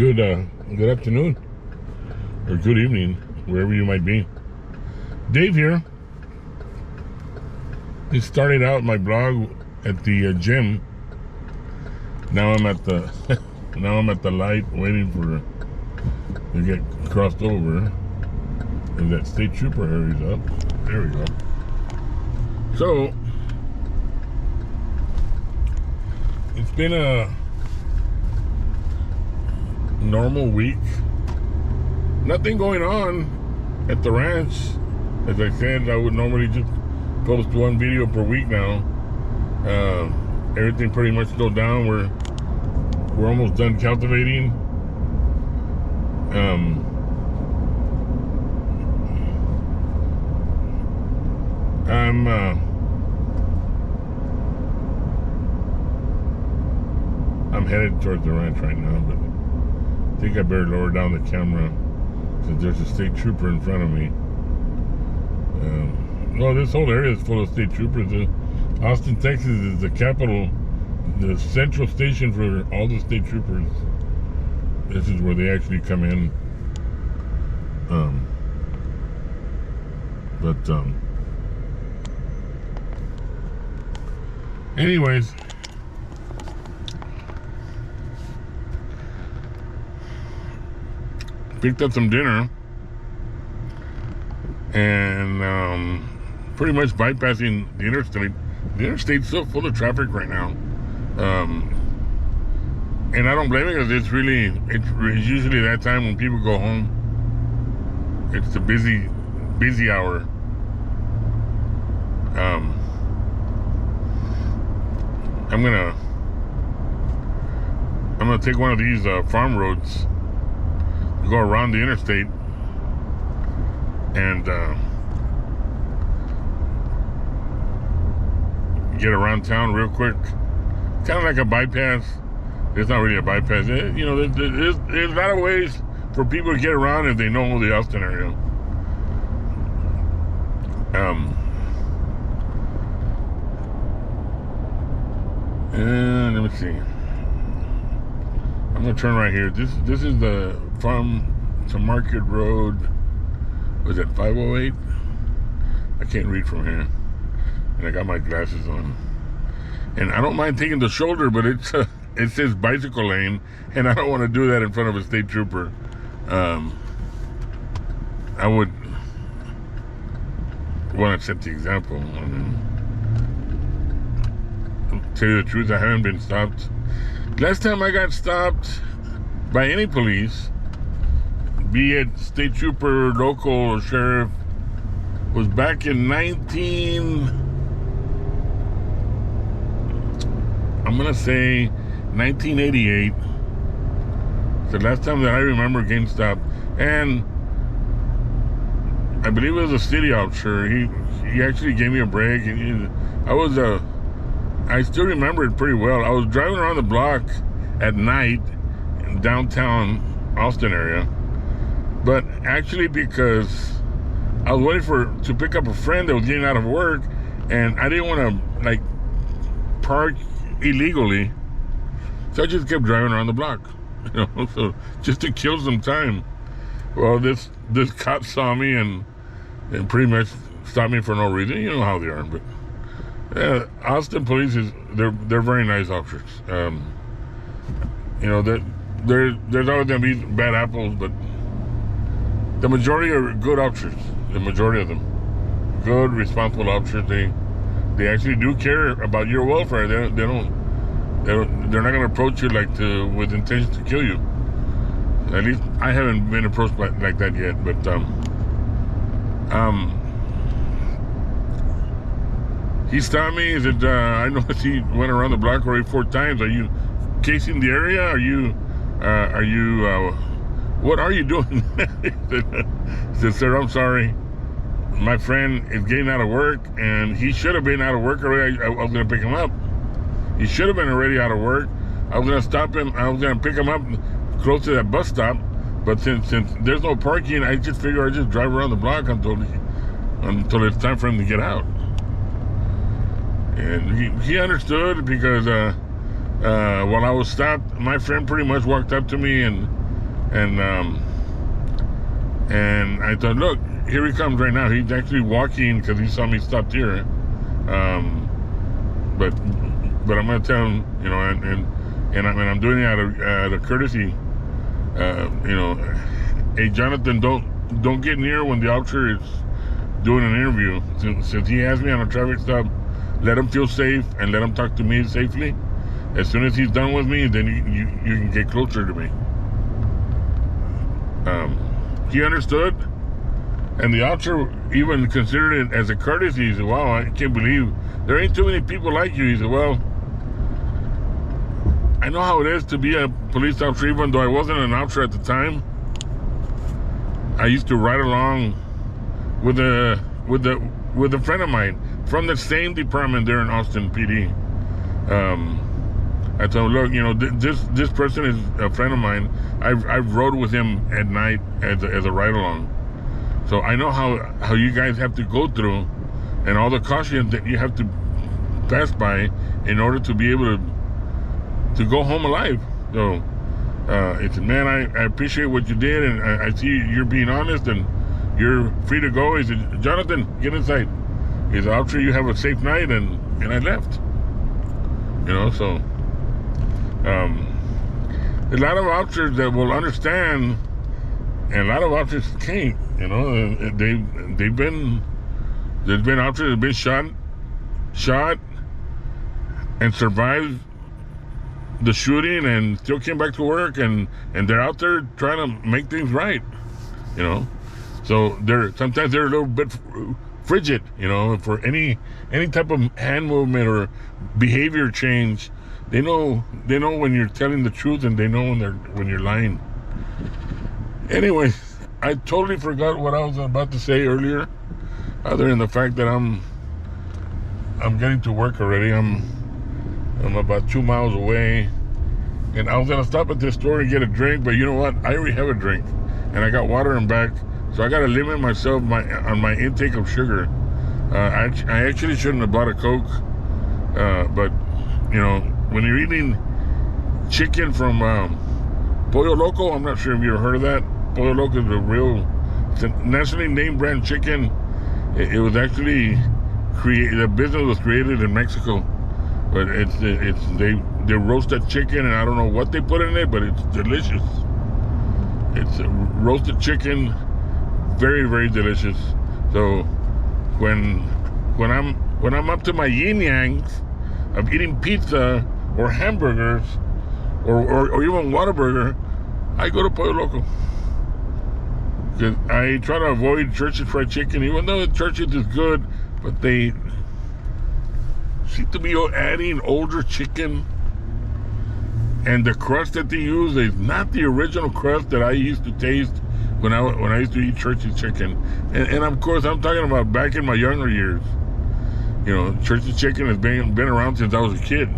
Good afternoon or good evening, wherever you might be. Dave here. Just started out my blog at the gym. Now I'm at the light waiting for to get crossed over. And that state trooper hurries up. There we go. So it's been a normal week. Nothing going on at the ranch. As I said, I would normally just post one video per week now. Everything pretty much slowed down. We're almost done cultivating. I'm headed towards the ranch right now, but I think I better lower down the camera since there's a state trooper in front of me. Well, this whole area is full of state troopers. Austin, Texas is the capital, the central station for all the state troopers. This is where they actually come in. Anyways, picked up some dinner and pretty much bypassing the interstate. The interstate's so full of traffic right now, and I don't blame it because it's usually that time when people go home. It's the busy hour. I'm gonna take one of these farm roads, go around the interstate, and get around town real quick. Kind of like a bypass. It's not really a bypass. There's a lot of ways for people to get around if they know the Austin area. And let me see. I'm gonna turn right here. This is the farm to market road. Was it 508? I can't read from here, and I got my glasses on. And I don't mind taking the shoulder, but it says bicycle lane, and I don't want to do that in front of a state trooper. I would want to set the example. Tell you the truth, I haven't been stopped. Last time I got stopped by any police, be it state trooper, local, or sheriff, was back in 1988. It's the last time that I remember getting stopped. And I believe it was a city officer. He actually gave me a break. And I still remember it pretty well. I was driving around the block at night in downtown Austin area, but actually because I was waiting to pick up a friend that was getting out of work, and I didn't want to park illegally, so I just kept driving around the block, so just to kill some time. Well, this cop saw me and pretty much stopped me for no reason. You know how they are, but Austin police they're very nice officers. There's always gonna be bad apples, but the majority are good officers. The majority of them, good, responsible officers. They actually do care about your welfare. They're not gonna approach you with intention to kill you. At least I haven't been approached like that yet. But he stopped me. He said, I noticed he went around the block already 4 times. Are you casing the area? Are you what are you doing? He said, sir, I'm sorry. My friend is getting out of work, and he should have been out of work already. I was going to pick him up. He should have been already out of work. I was going to stop him. I was going to pick him up close to that bus stop. But since there's no parking, I just figure I just drive around the block until it's time for him to get out. And he understood because while I was stopped, my friend pretty much walked up to me and and I thought, look, here he comes right now. He's actually walking because he saw me stopped here. But I'm gonna tell him, and I'm doing it out of courtesy. Hey, Jonathan, don't get near when the officer is doing an interview. Since he has me on a traffic stop, let him feel safe and let him talk to me safely. As soon as he's done with me, then you can get closer to me. He understood, and the officer even considered it as a courtesy. He said, wow, I can't believe there ain't too many people like you. He said, well, I know how it is to be a police officer, even though I wasn't an officer at the time. I used to ride along with a friend of mine from the same department there in Austin PD. I told him, look, this person is a friend of mine. I've rode with him at night as a ride along, so I know how you guys have to go through, and all the cautions that you have to pass by in order to be able to go home alive. So it's, man, I appreciate what you did, and I see you're being honest, and you're free to go. He said, Jonathan, get inside. He said, after you have a safe night, and I left. So a lot of officers that will understand, and a lot of officers can't. There's been officers that have been shot and survived the shooting and still came back to work, and they're out there trying to make things right. So sometimes they're a little bit frigid, for any type of hand movement or behavior change. They know when you're telling the truth, and they know when you're lying. Anyway, I totally forgot what I was about to say earlier, other than the fact that I'm getting to work already. I'm about 2 miles away, and I was gonna stop at this store and get a drink, but you know what? I already have a drink, and I got water in back, so I gotta limit myself on my intake of sugar. I actually shouldn't have bought a Coke, but when you're eating chicken from Pollo Loco, I'm not sure if you ever heard of that. Pollo Loco is it's a nationally named brand chicken. It was actually the business was created in Mexico, but they roast that chicken, and I don't know what they put in it, but it's delicious. It's a roasted chicken, very, very delicious. So when I'm up to my yin yangs of eating pizza or hamburgers or even Whataburger, I go to Pollo Loco. Because I try to avoid Church's Fried Chicken, even though Church's is good, but they seem to be adding older chicken, and the crust that they use is not the original crust that I used to taste when I used to eat Church's chicken. And of course, I'm talking about back in my younger years. Church's chicken has been around since I was a kid,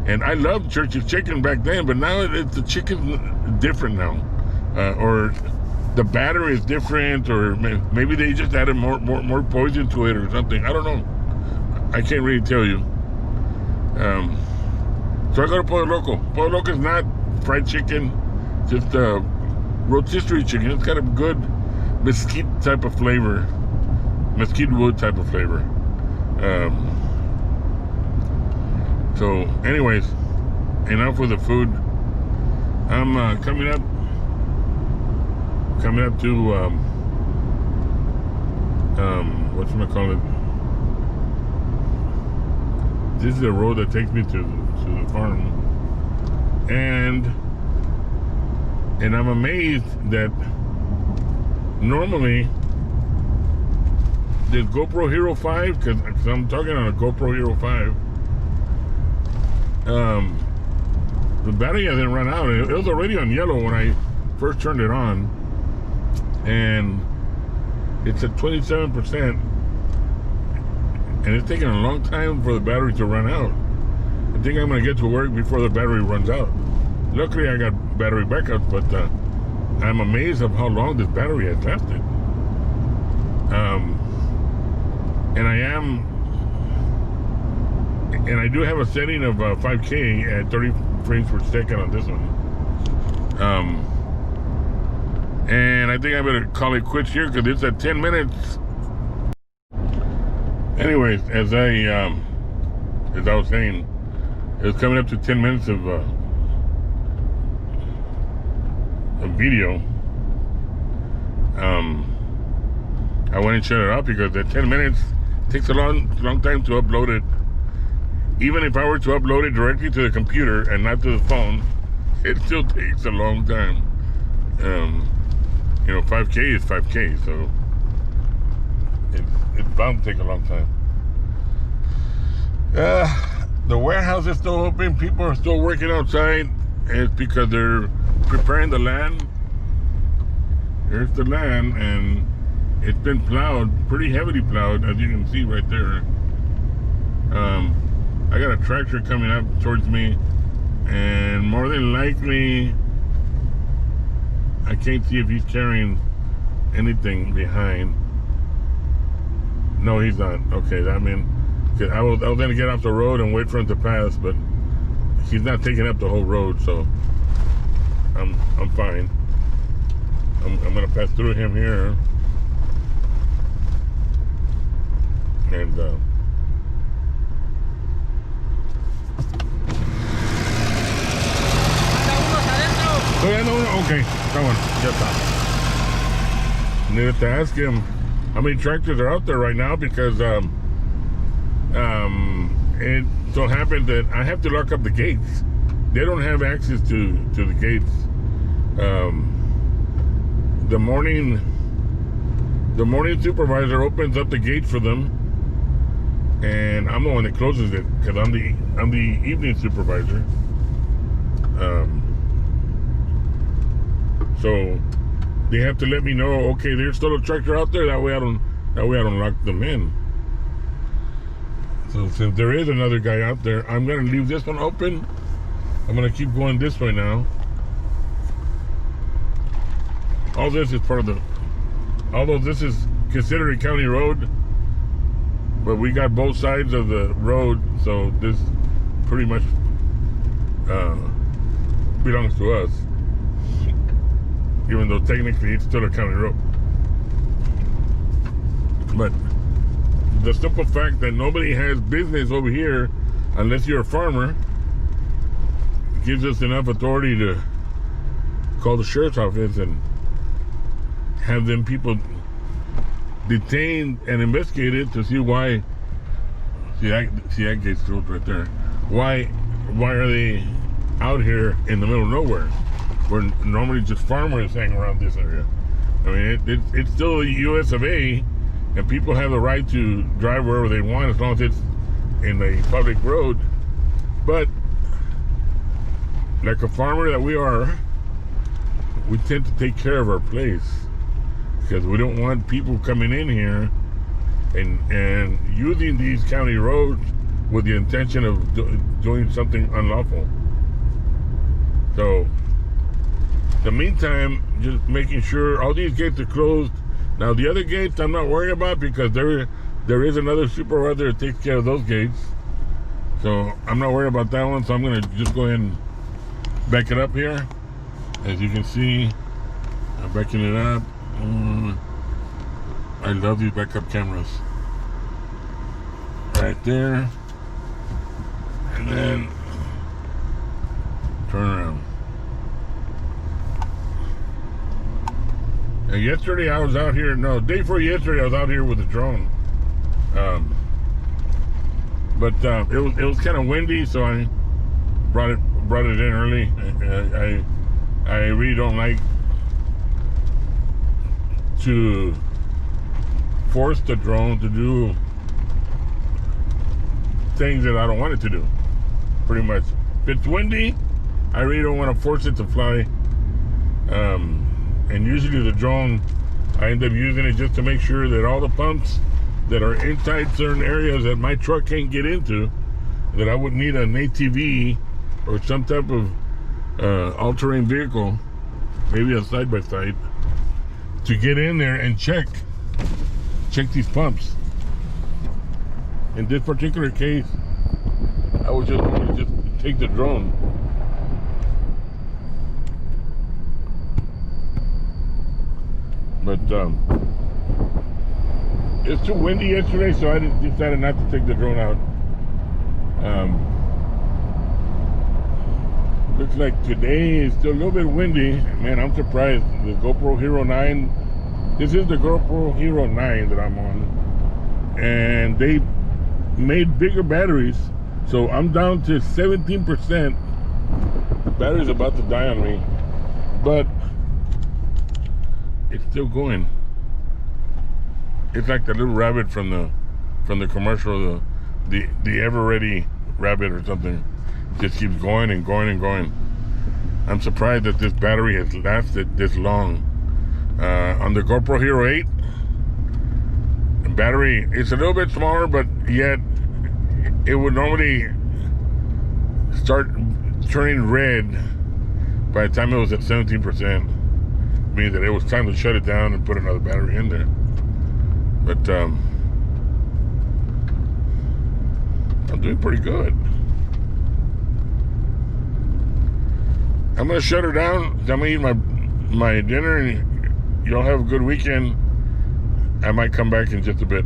and I loved Church's chicken back then. But now the chicken's different now, or the batter is different, or maybe they just added more poison to it or something. I don't know. I can't really tell you. So I go to Pollo Loco. Pollo Loco is not fried chicken, just rotisserie chicken. It's got a good mesquite type of flavor, mesquite wood type of flavor. So anyways, enough with the food. I'm coming up to whatchamacallit. This is the road that takes me to the farm, and I'm amazed that normally this GoPro Hero 5, because I'm talking on a GoPro Hero 5, the battery hasn't run out. It was already on yellow when I first turned it on, and it's at 27%, and it's taking a long time for the battery to run out. I think I'm going to get to work before the battery runs out. Luckily, I got battery backup, but I'm amazed of how long this battery has lasted. And I do have a setting of 5K at 30 frames per second on this one. And I think I better call it quits here because it's at 10 minutes. Anyways, as I was saying, it was coming up to 10 minutes of video. I went and shut it off because at 10 minutes it takes a long time to upload it. Even if I were to upload it directly to the computer and not to the phone, it still takes a long time. 5K is 5K, so it's bound to take a long time. The warehouse is still open. People are still working outside. It's because they're preparing the land. Here's the land, and it's been plowed, pretty heavily plowed, as you can see right there. I got a tractor coming up towards me, and more than likely, I can't see if he's carrying anything behind. No, he's not. Okay, I mean, I was going to get off the road and wait for him to pass, but he's not taking up the whole road, so I'm fine. I'm going to pass through him here. And okay, that one, just that. Needed to ask him how many tractors are out there right now because it so happened that I have to lock up the gates. They don't have access to the gates. The morning supervisor opens up the gate for them, and I'm the one that closes it because I'm the evening supervisor. So they have to let me know, okay, there's still a tractor out there. That way I don't lock them in. So since there is another guy out there, I'm gonna leave this one open. I'm gonna keep going this way now. All this is part of although this is considered a county road, but we got both sides of the road, so this pretty much belongs to us. Even though technically it's still a county road. But the simple fact that nobody has business over here unless you're a farmer gives us enough authority to call the sheriff's office and have them people detained and investigated to see why. See that gate's closed right there. Why are they out here in the middle of nowhere? Where normally just farmers hang around this area. I mean, it's still the US of A, and people have the right to drive wherever they want as long as it's in a public road. But like a farmer that we are, we tend to take care of our place because we don't want people coming in here and using these county roads with the intention of doing something unlawful. So in the meantime, just making sure all these gates are closed. Now the other gates I'm not worried about because there is another supervisor that takes care of those gates. So I'm not worried about that one. So I'm gonna just go ahead and back it up here. As you can see, I'm backing it up. I love these backup cameras. Right there. And then turn around. And yesterday I was out here, day before yesterday I was out here with a drone. But it was kind of windy, so I brought it in early. I really don't like to force the drone to do things that I don't want it to do. Pretty much. If it's windy, I really don't want to force it to fly. And usually the drone, I end up using it just to make sure that all the pumps that are inside certain areas that my truck can't get into, that I would need an ATV or some type of all-terrain vehicle, maybe a side-by-side, to get in there and check these pumps. In this particular case, I was just going to just take the drone. But it's too windy yesterday, so I decided not to take the drone out. Looks like today is still a little bit windy. Man, I'm surprised. The GoPro Hero 9, this is the GoPro Hero 9 that I'm on. And they made bigger batteries. So I'm down to 17%. The battery's about to die on me. But it's still going. It's like the little rabbit from the commercial, the Ever Ready rabbit or something. It just keeps going and going and going. I'm surprised that this battery has lasted this long. On the GoPro Hero 8, the battery, it's a little bit smaller, but yet it would normally start turning red by the time it was at 17%. Means that it was time to shut it down and put another battery in there. But I'm doing pretty good. I'm gonna shut her down. I'm gonna eat my dinner, and y'all have a good weekend. I might come back in just a bit.